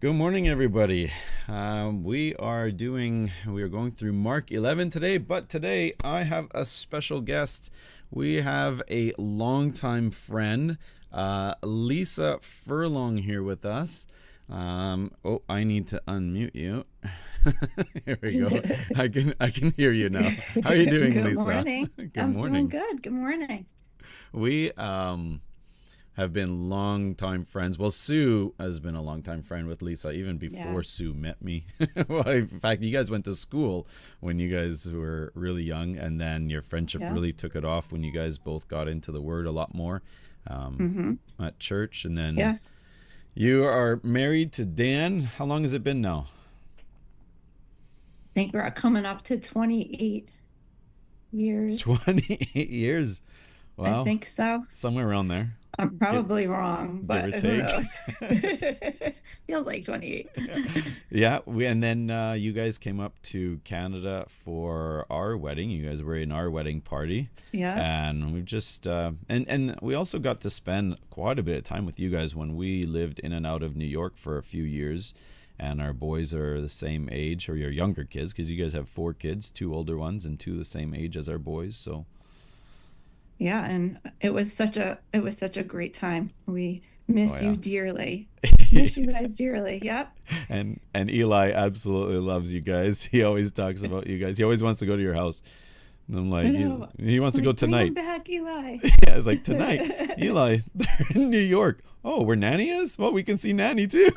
Good morning, everybody. We are going through Mark 11 today, but today I have a special guest. We have a longtime friend, Lisa Furlong, here with us. I need to unmute you. Here we go. I can hear you now. How are you doing, Good Lisa? morning. Good I'm doing morning. good. Good morning. We have been longtime friends. Well, Sue has been a longtime friend with Lisa even Yeah. before Sue met me. Well, in fact, you guys went to school when you guys were really young, and then your friendship Yeah. really took it off when you guys both got into the Word a lot more Mm-hmm. at church. And then Yeah. you are married to Dan. How long has it been now? I think we're coming up to 28 years. 28 years. I Wow, think so. somewhere around there, I'm give, probably wrong, give or but who take. knows? Feels like 28. Yeah, and then you guys came up to Canada for our wedding. You guys were in our wedding party, Yeah. and we just and we also got to spend quite a bit of time with you guys when we lived in and out of New York for a few years. And our boys are the same age, or your younger kids, because you guys have four kids, two older ones and two the same age as our boys. So Yeah, and it was such a great time. We oh miss you yeah. dearly. Miss you guys dearly. Yep. And Eli absolutely loves you guys. He always talks about you guys. He always wants to go to your house. And I'm I like, know. he wants to I'm go like, bring him tonight. back, Eli. Yeah, it's like tonight, Eli, they're in New York. Oh, where Nanny is? Well, we can see Nanny too.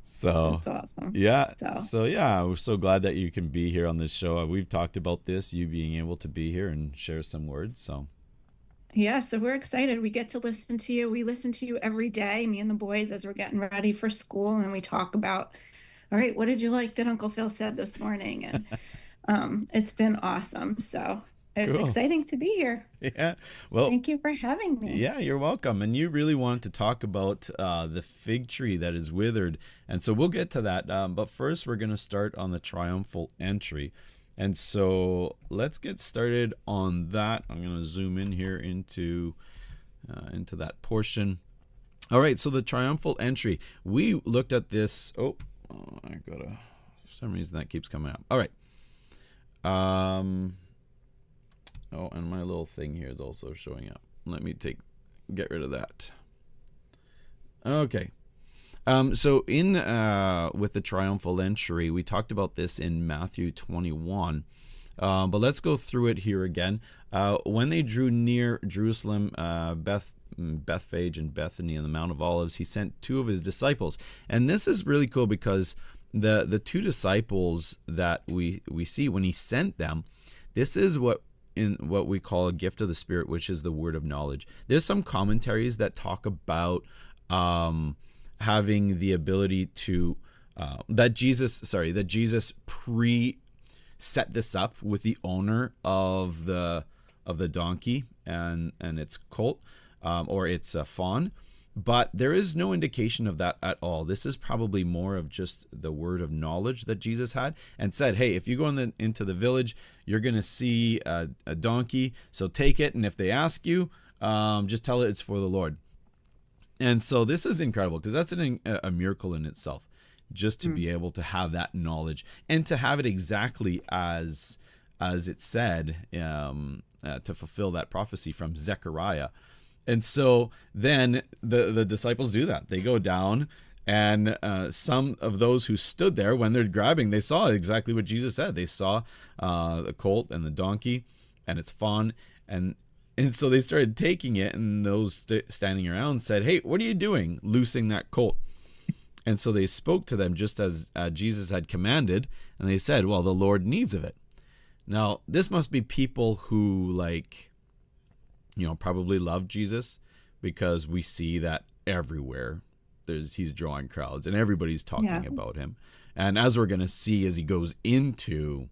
So, That's awesome. yeah. So. So, yeah, we're so glad that you can be here on this show. We've talked about this, you being able to be here and share some words. So, Yeah, so we're excited. We get to listen to you. We listen to you every day, me and the boys, as we're getting ready for school. And we talk about, all right, what did you like that Uncle Phil said this morning? And it's been awesome. So it's cool. exciting to be here. Yeah. So Well, thank you for having me. yeah, you're welcome. And you really wanted to talk about the fig tree that is withered. And so we'll get to that. But first, we're going to start on the triumphal entry. And so let's get started on that. I'm going to zoom in here into that portion. All right, so the triumphal entry. We looked at this. I got to, for some reason that keeps coming up. All right. And my little thing here is also showing up. Let me get rid of that. Okay. So in with the triumphal entry, we talked about this in Matthew 21, but let's go through it here again. When they drew near Jerusalem, Bethphage and Bethany on the Mount of Olives, he sent two of his disciples, and this is really cool because the two disciples that we see when he sent them, this is what we call a gift of the Spirit, which is the word of knowledge. There's some commentaries that talk about having the ability to that Jesus set this up with the owner of the donkey and its colt, or its fawn, but there is no indication of that at all. This is probably more of just the word of knowledge that Jesus had and said, hey, if you go into the village, you're going to see a donkey, so take it, and if they ask you, just tell it it's for the Lord. And so this is incredible because that's a miracle in itself, just to be able to have that knowledge and to have it exactly as it said, to fulfill that prophecy from Zechariah. And so then the disciples do that. They go down, and some of those who stood there, when they're grabbing, they saw exactly what Jesus said. They saw the colt and the donkey and its fawn, and so they started taking it, and those standing around said, hey, what are you doing loosing that colt? And so they spoke to them just as Jesus had commanded, and they said, well, the Lord needs of it. Now, this must be people who, probably love Jesus, because we see that everywhere he's drawing crowds and everybody's Yeah. talking about him. And as we're going to see as he goes into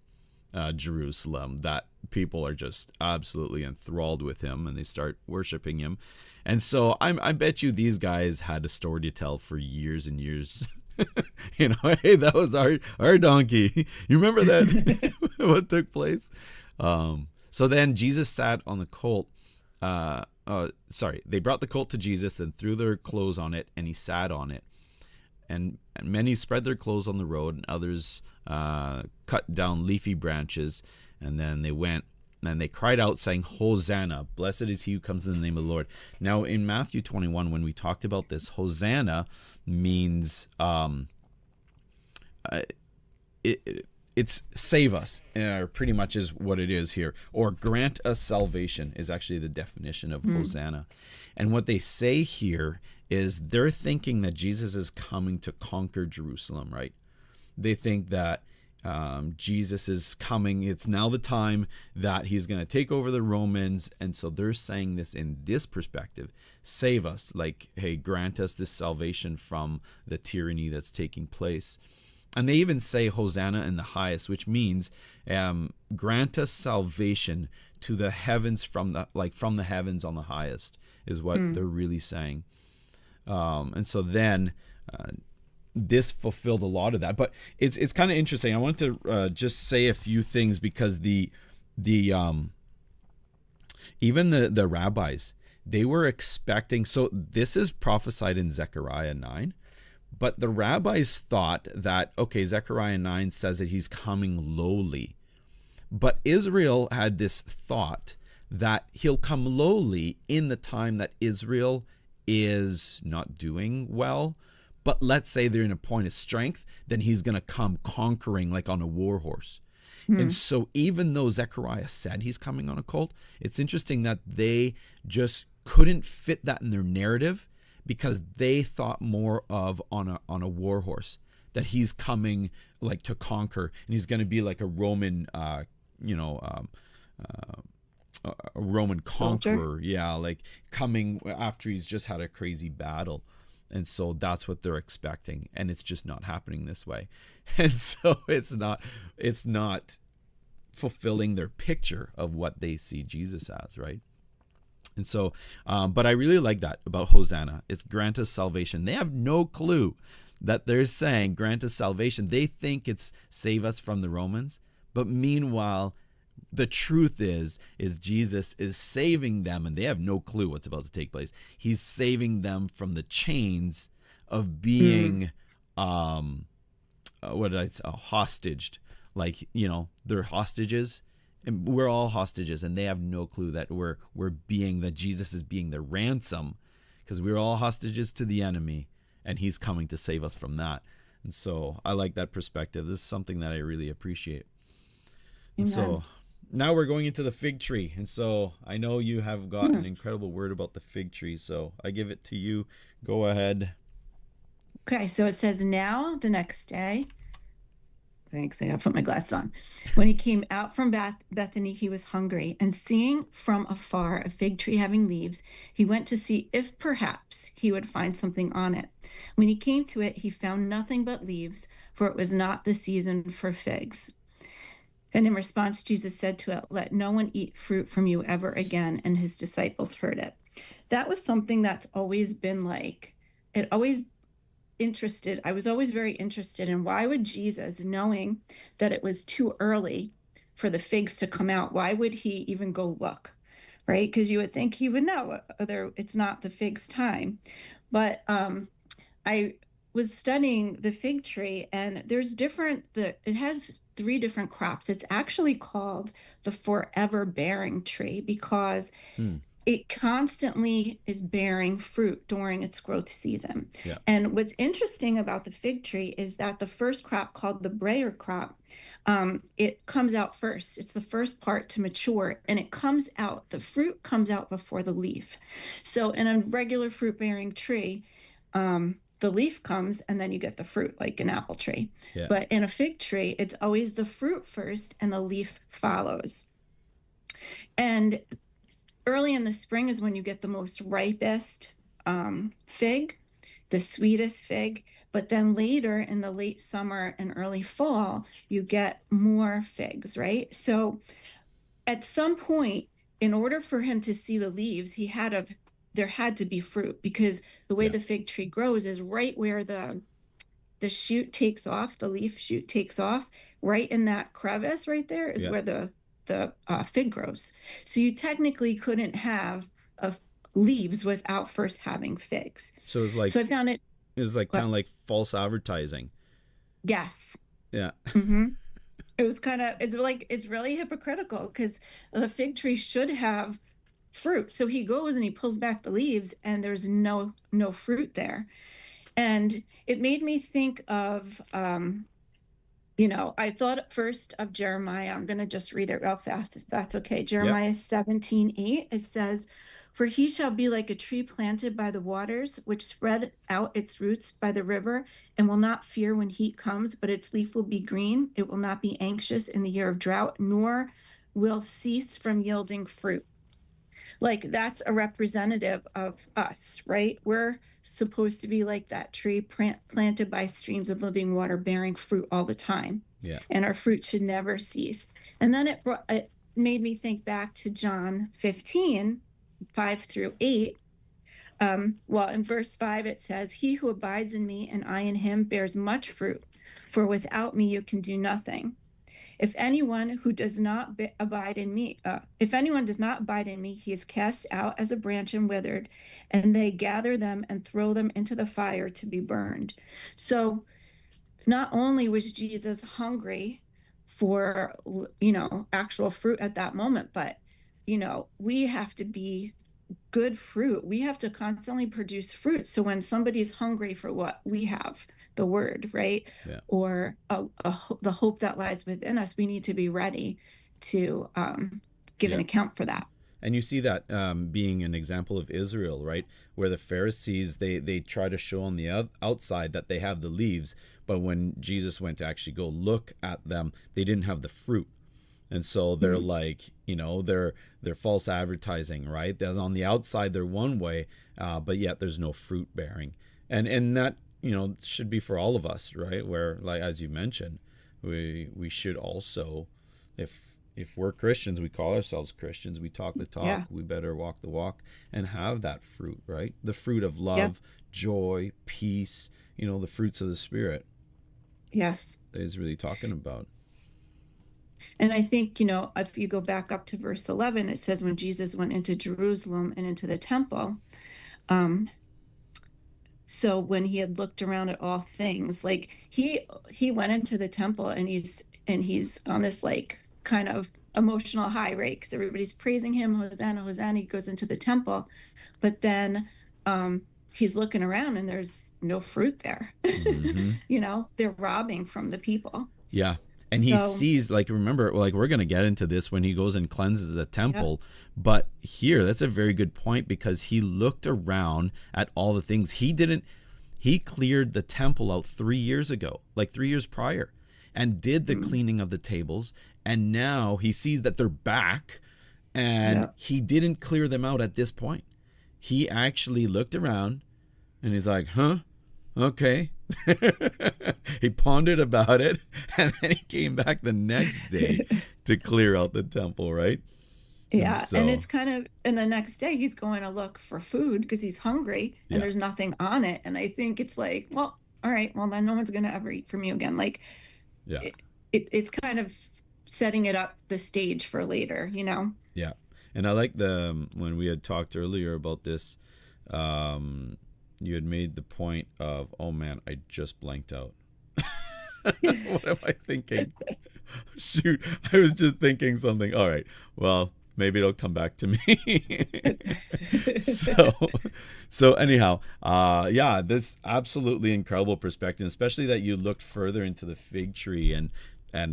Jerusalem, that people are just absolutely enthralled with him and they start worshiping him. And so I bet you these guys had a story to tell for years and years. Hey, that was our donkey. You remember that? What took place? So then Jesus sat on the colt, they brought the colt to Jesus and threw their clothes on it, and he sat on it. And many spread their clothes on the road, and others cut down leafy branches. And then they went, and they cried out, saying, Hosanna, blessed is he who comes in the name of the Lord. Now, in Matthew 21, when we talked about this, Hosanna means it's save us, pretty much is what it is here. Or grant us salvation is actually the definition of Hosanna. And what they say here is they're thinking that Jesus is coming to conquer Jerusalem, right? They think that Jesus is coming. It's now the time that he's going to take over the Romans. And so they're saying this in this perspective: save us, like, hey, grant us this salvation from the tyranny that's taking place. And they even say Hosanna in the highest, which means grant us salvation to the heavens from the heavens on the highest is what they're really saying. And so then this fulfilled a lot of that. But it's kind of interesting. I want to just say a few things, because even the rabbis, they were expecting. So this is prophesied in Zechariah 9. But the rabbis thought that, okay, Zechariah 9 says that he's coming lowly. But Israel had this thought that he'll come lowly in the time that Israel is not doing well. But let's say they're in a point of strength, then he's going to come conquering like on a war horse. And so even though Zechariah said he's coming on a colt, it's interesting that they just couldn't fit that in their narrative, because they thought more of on a war horse, that he's coming like to conquer, and he's going to be like a Roman, a Roman conqueror. Yeah, like coming after he's just had a crazy battle. And so that's what they're expecting, and it's just not happening this way. And so it's not fulfilling their picture of what they see Jesus as, right? And so, but I really like that about Hosanna. It's grant us salvation. They have no clue that they're saying grant us salvation. They think it's save us from the Romans. But meanwhile, the truth is Jesus is saving them, and they have no clue what's about to take place. He's saving them from the chains of being, hostaged. Like, they're hostages. And we're all hostages, and they have no clue that that Jesus is being the ransom, because we're all hostages to the enemy, and he's coming to save us from that. And so I like that perspective. This is something that I really appreciate. And so now we're going into the fig tree. And so I know you have got an incredible word about the fig tree, so I give it to you. Go ahead. Okay, so it says, now the next day. Thanks, I gotta put my glasses on. When he came out from Bethany, he was hungry, and seeing from afar a fig tree having leaves, he went to see if perhaps he would find something on it. When he came to it, he found nothing but leaves, for it was not the season for figs. And in response, Jesus said to it, let no one eat fruit from you ever again. And his disciples heard it. That was something that's always been I was always very interested in, why would Jesus, knowing that it was too early for the figs to come out, why would he even go look, right? Because you would think he would know it's not the figs time. But I was studying the fig tree, and it has 3 different crops. It's actually called the forever bearing tree, because it constantly is bearing fruit during its growth season. Yeah. And what's interesting about the fig tree is that the first crop, called the Breyer crop, it comes out first. It's the first part to mature, and the fruit comes out before the leaf. So in a regular fruit-bearing tree, the leaf comes and then you get the fruit, like an apple tree. Yeah. But in a fig tree, it's always the fruit first and the leaf follows. And early in the spring is when you get the most ripest fig, the sweetest fig. But then later in the late summer and early fall, you get more figs, right? So at some point, in order for him to see the leaves, there had to be fruit, because the way the fig tree grows is right where the shoot takes off, the leaf shoot takes off, right in that crevice right there is where the fig grows. So you technically couldn't have leaves without first having figs. So So I found it, it's like kind of but like false advertising. yes. Yeah. Hmm. It was kind of, it's really hypocritical because the fig tree should have fruit. So he goes and he pulls back the leaves and there's no fruit there. And it made me think of, I thought at first of Jeremiah. I'm going to just read it real fast, if that's okay. Yep. Jeremiah 17:8. It says, "For he shall be like a tree planted by the waters, which spread out its roots by the river, and will not fear when heat comes, but its leaf will be green. It will not be anxious in the year of drought, nor will cease from yielding fruit." Like that's a representative of us, right? We're supposed to be like that tree planted by streams of living water, bearing fruit all the time. Yeah. And our fruit should never cease. And then it made me think back to John 15:5-8. Well, in verse 5, it says, "He who abides in me and I in him bears much fruit, for without me you can do nothing. If anyone does not abide in me, he is cast out as a branch and withered, and they gather them and throw them into the fire to be burned." So not only was Jesus hungry for, actual fruit at that moment, but, we have to be good fruit. We have to constantly produce fruit. So when somebody's hungry for what we have, the word, right? Yeah. Or the hope that lies within us, we need to be ready to give an Yeah. account for that. And you see that being an example of Israel, right? Where the Pharisees, they try to show on the outside that they have the leaves, but when Jesus went to actually go look at them, they didn't have the fruit. And so they're like, they're false advertising, right? They're on the outside, they're one way, but yet there's no fruit bearing. And that, should be for all of us, right? Where, like, as you mentioned, we should also, if we're Christians, we call ourselves Christians, we talk the talk, Yeah. we better walk the walk and have that fruit, right? The fruit of love, Yep. joy, peace, the fruits of the Spirit Yes. that he's really talking about. And I think, if you go back up to verse 11, it says, when Jesus went into Jerusalem and into the temple, so when he had looked around at all things, like he went into the temple and he's on this like kind of emotional high, right? Because everybody's praising him, Hosanna, Hosanna. He goes into the temple, but then he's looking around and there's no fruit there. Mm-hmm. They're robbing from the people. Yeah. And he So, sees, like, remember, like, we're going to get into this when he goes and cleanses the temple. Yep. But here, that's a very good point, because he looked around at all the things. He cleared the temple out 3 years ago, like 3 years prior, and did the cleaning of the tables. And now he sees that they're back, and Yep. he didn't clear them out at this point. He actually looked around and he's like, huh? Okay. He pondered about it, and then he came back the next day to clear out the temple, right? Yeah, and So, it's kind of, and the next day he's going to look for food because he's hungry and yeah, there's nothing on it. And I think it's like, well, all right, well then no one's going to ever eat from you again. Like yeah, it's kind of setting it up the stage for later. yeah. And I like when we had talked earlier about this, you had made the point of, oh man, I just blanked out. What am I thinking? Shoot, I was just thinking something. All right, well, maybe it'll come back to me. so anyhow, yeah, this absolutely incredible perspective, especially that you looked further into the fig tree and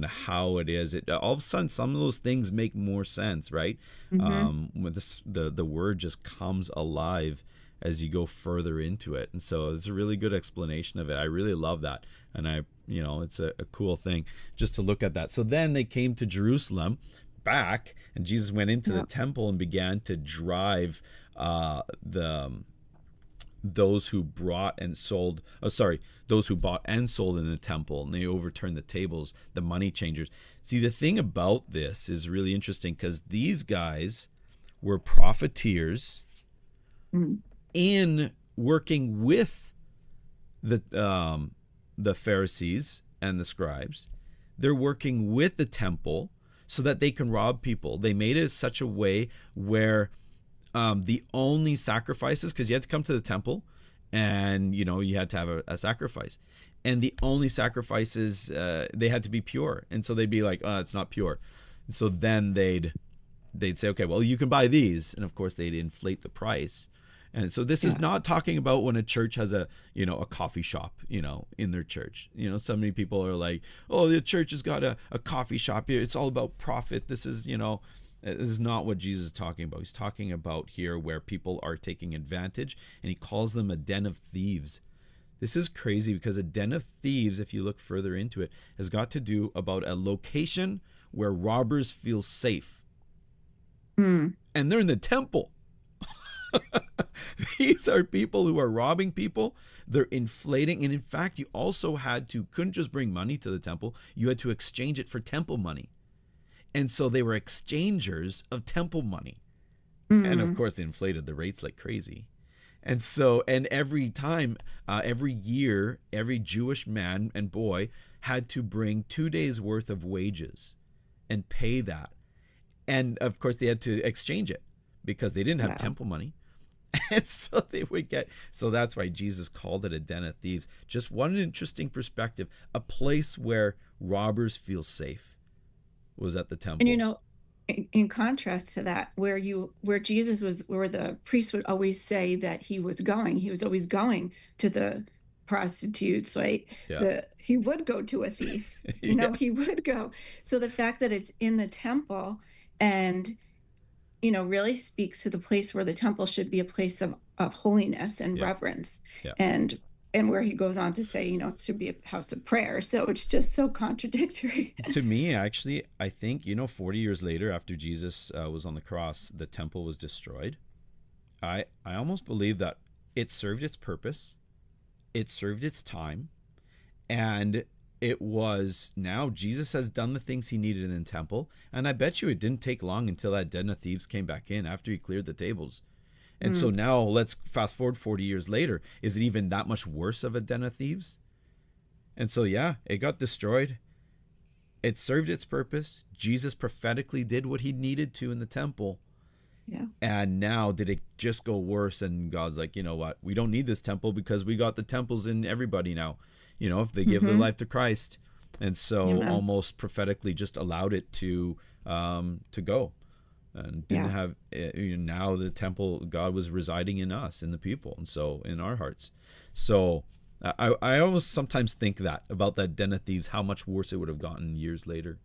how it is. It all of a sudden, some of those things make more sense, right? When the word just comes alive as you go further into it. And so it's a really good explanation of it. I really love that. And it's a cool thing just to look at that. So then they came to Jerusalem back, and Jesus went into the temple and began to drive those who bought and sold in the temple, and they overturned the tables, the money changers. See, the thing about this is really interesting, because these guys were profiteers in working with the Pharisees and the scribes. They're working with the temple so that they can rob people. They made it such a way where The only sacrifices, because you had to come to the temple, and you had to have a sacrifice, and the only sacrifices, they had to be pure, and so they'd be like, oh, it's not pure. So then they'd say, okay, well, you can buy these, and of course they'd inflate the price. And so this is not talking about when a church has a coffee shop, in their church. So many people are like, oh, the church has got a coffee shop here. It's all about profit. This is not what Jesus is talking about. He's talking about here where people are taking advantage, and he calls them a den of thieves. This is crazy, because a den of thieves, if you look further into it, has got to do about a location where robbers feel safe. And they're in the temple. These are people who are robbing people. They're inflating. And in fact, you also couldn't just bring money to the temple. You had to exchange it for temple money. And so they were exchangers of temple money. And of course, they inflated the rates like crazy. And so, and every time, every year, every Jewish man and boy had to bring 2 days worth of wages and pay that. And of course, they had to exchange it because they didn't have temple money. And so they would so that's why Jesus called it a den of thieves. Just one interesting perspective. A place where robbers feel safe was at the temple. And in contrast to that, where Jesus was, where the priest would always say that he was always going to the prostitutes, right? He would go to a thief, he would go. So the fact that it's in the temple, and really speaks to the place where the temple should be a place of holiness and reverence, and where he goes on to say, it should be a house of prayer. So it's just so contradictory. To me, actually, I think, 40 years later, after Jesus was on the cross, the temple was destroyed. I almost believe that it served its purpose. It served its time. And it was, now Jesus has done the things he needed in the temple. And I bet you it didn't take long until that den of thieves came back in after he cleared the tables. And so now let's fast forward 40 years later. Is it even that much worse of a den of thieves? And so, it got destroyed. It served its purpose. Jesus prophetically did what he needed to in the temple. Yeah. And now did it just go worse? And God's like, you know what? We don't need this temple because we got the temples in everybody now. If they give their life to Christ. And so almost prophetically just allowed it to go. And didn't have, now the temple, God was residing in us, in the people, and so in our hearts. So I almost sometimes think that about that den of thieves, how much worse it would have gotten years later.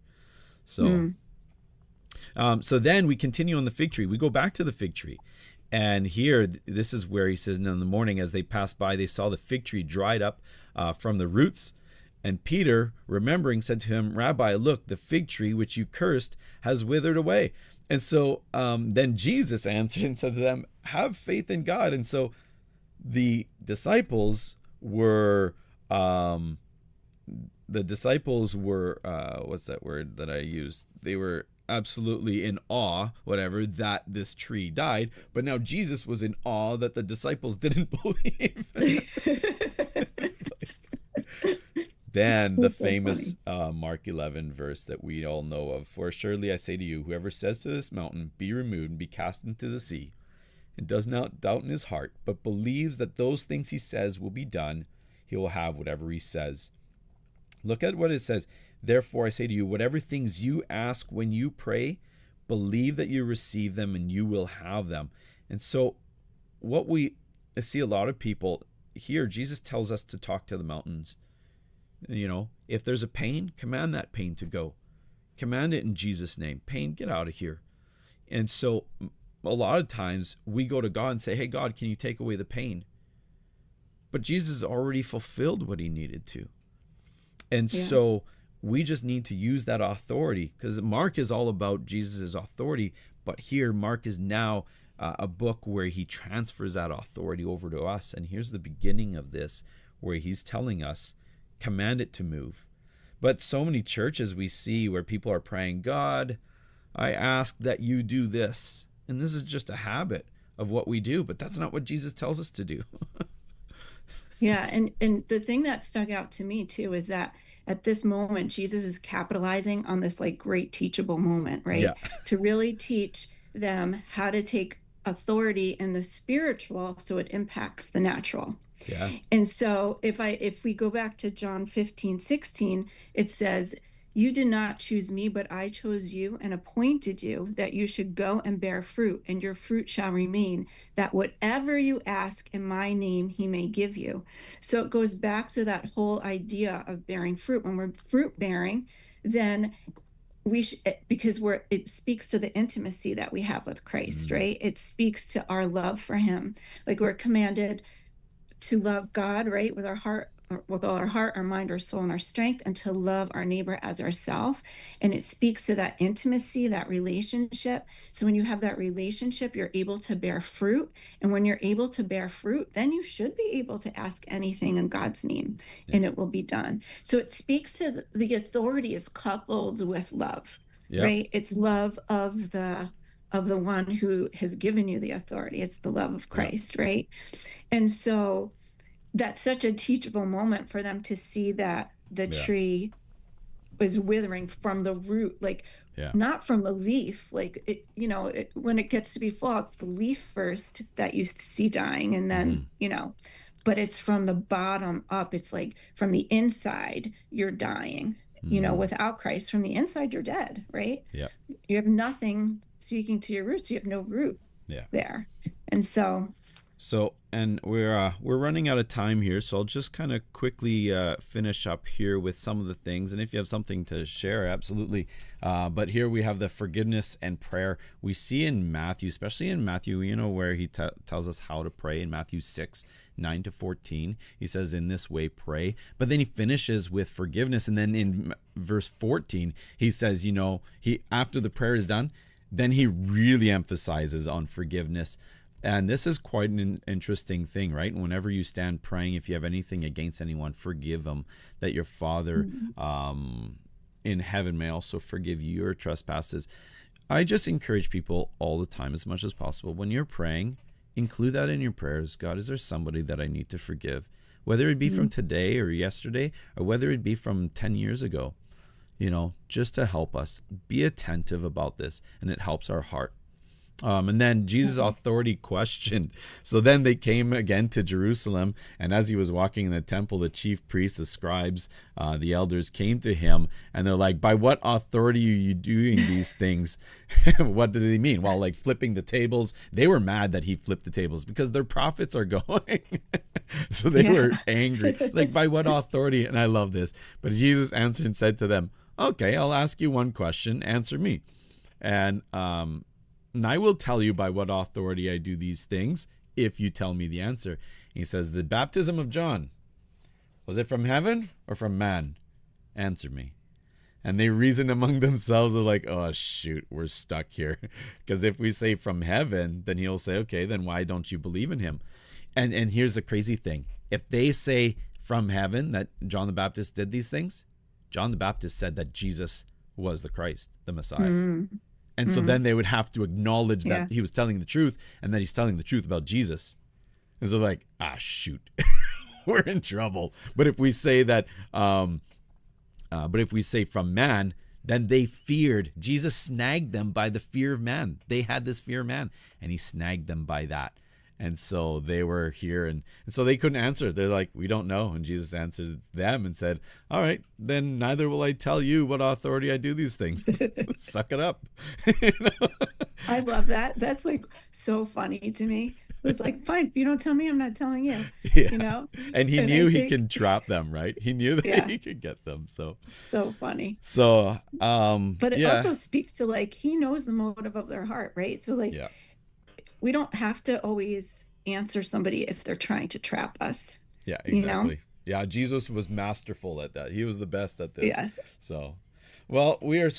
So, so then we continue on the fig tree. We go back to the fig tree. And here, this is where he says, and in the morning as they passed by, they saw the fig tree dried up from the roots. And Peter, remembering, said to him, Rabbi, look, the fig tree which you cursed has withered away. And so then Jesus answered and said to them, have faith in God. And so the disciples were, what's that word that I used? They were absolutely in awe, that this tree died. But now Jesus was in awe that the disciples didn't believe. Then the famous Mark 11 verse that we all know of. For surely I say to you, whoever says to this mountain, be removed and be cast into the sea, and does not doubt in his heart, but believes that those things he says will be done, he will have whatever he says. Look at what it says. Therefore I say to you, whatever things you ask when you pray, believe that you receive them and you will have them. And so what we see a lot of people here, Jesus tells us to talk to the mountains. If there's a pain, command that pain to go. Command it in Jesus' name. Pain, get out of here. And so a lot of times we go to God and say, hey, God, can you take away the pain? But Jesus already fulfilled what he needed to. And so we just need to use that authority, because Mark is all about Jesus' authority. But here, Mark is now a book where he transfers that authority over to us. And here's the beginning of this, where he's telling us, command it to move. But so many churches we see where people are praying, God, I ask that you do this. And this is just a habit of what we do, but that's not what Jesus tells us to do. And the thing that stuck out to me too is that at this moment, Jesus is capitalizing on this like great teachable moment, right? To really teach them how to take authority in the spiritual, so it impacts the natural. Yeah. And so if we go back to John 15:16, it says, "You did not choose me, but I chose you and appointed you that you should go and bear fruit, and your fruit shall remain, that whatever you ask in my name, he may give you." So it goes back to that whole idea of bearing fruit. When we're fruit bearing, then because it speaks to the intimacy that we have with Christ, right? It speaks to our love for him. Like we're commanded to love God, right, with our heart, with all our heart, our mind, our soul, and our strength, and to love our neighbor as ourselves. And it speaks to that intimacy, that relationship. So when you have that relationship, you're able to bear fruit. And when you're able to bear fruit, then you should be able to ask anything in God's name, and it will be done. So it speaks to the authority is coupled with love, right? It's love of the one who has given you the authority. It's the love of Christ, right? And so that's such a teachable moment for them to see that the tree is withering from the root, like not from the leaf. Like when it gets to be fall, it's the leaf first that you see dying, and then but it's from the bottom up. It's like from the inside you're dying. Without Christ, from the inside you're dead, right? You have nothing speaking to your roots. You have no root there. And and we're running out of time here, so I'll just kind of quickly finish up here with some of the things, and if you have something to share, absolutely. But here we have the forgiveness and prayer. We see in Matthew, especially in Matthew, where he tells us how to pray in Matthew 6:9-14. He says, "In this way pray," but then he finishes with forgiveness, and then in verse 14 he says, he after the prayer is done, then he really emphasizes on forgiveness. And this is quite an interesting thing, right? Whenever you stand praying, if you have anything against anyone, forgive them, that your Father in heaven may also forgive you your trespasses. I just encourage people all the time, as much as possible, when you're praying, include that in your prayers. God, is there somebody that I need to forgive? Whether it be from today or yesterday, or whether it be from 10 years ago, just to help us. Be attentive about this, and it helps our heart. And then Jesus' authority questioned. So then they came again to Jerusalem, and as he was walking in the temple, the chief priests, the scribes, the elders came to him, and they're like, "By what authority are you doing these things?" What did he mean? Well, like flipping the tables. They were mad that he flipped the tables because their profits are going. So they were angry. Like, by what authority? And I love this. But Jesus answered and said to them, "Okay, I'll ask you one question. Answer me. And I will tell you by what authority I do these things, if you tell me the answer." He says, "The baptism of John, was it from heaven or from man? Answer me." And they reasoned among themselves, they're like, "Oh, shoot, we're stuck here." Because if we say from heaven, then he'll say, "Okay, then why don't you believe in him?" And here's the crazy thing. If they say from heaven that John the Baptist did these things, John the Baptist said that Jesus was the Christ, the Messiah. And so then they would have to acknowledge that he was telling the truth, and that he's telling the truth about Jesus. And so like, shoot, we're in trouble. But if we say that, from man, then they feared. Jesus snagged them by the fear of man. They had this fear of man, and he snagged them by that. And so they were here, and so they couldn't answer. They're like, "We don't know." And Jesus answered them and said, "All right, then neither will I tell you what authority I do these things. Suck it up." I love that. That's like so funny to me. It was like, fine, if you don't tell me, I'm not telling you. And he knew he can trap them, right? He knew that he could get them. So funny. So but it also speaks to like, he knows the motive of their heart, right? So like we don't have to always answer somebody if they're trying to trap us. Yeah, exactly. Yeah, Jesus was masterful at that. He was the best at this. Yeah. So, well, we are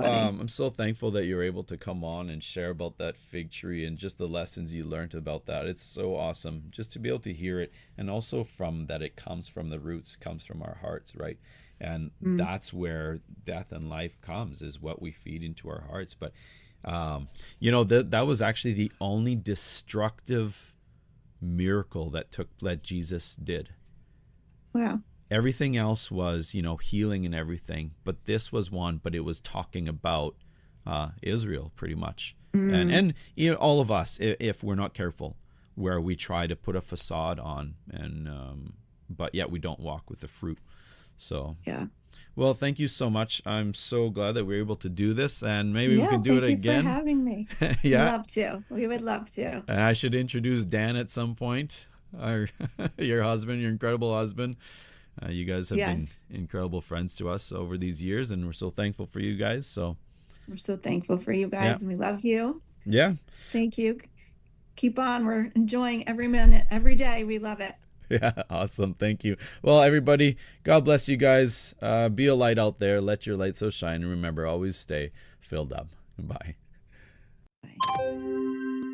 I'm so thankful that you're able to come on and share about that fig tree and just the lessons you learned about that. It's so awesome just to be able to hear it, and also from that it comes from the roots, comes from our hearts, right? And that's where death and life comes, is what we feed into our hearts. But that was actually the only destructive miracle that Jesus did. Wow. Everything else was, healing and everything, but this was one, but it was talking about Israel, pretty much. Mm. And you know, all of us, if we're not careful, where we try to put a facade on, and but yet we don't walk with the fruit. So Yeah. well, thank you so much. I'm so glad that we're able to do this, and maybe we Yeah, can do it thank you again. for having me. Yeah. Love to. We would love to. And I should introduce Dan at some point, your husband, your incredible husband. You guys have Yes. been incredible friends to us over these years, and we're so thankful for you guys. So We're so thankful for you guys, Yeah. and we love you. yeah, Thank you. Keep on. We're enjoying every minute, every day. We love it. yeah, awesome. Thank you. Well, everybody, God bless you guys. Be a light out there. Let your light so shine, and remember, always stay filled up. Bye. Bye.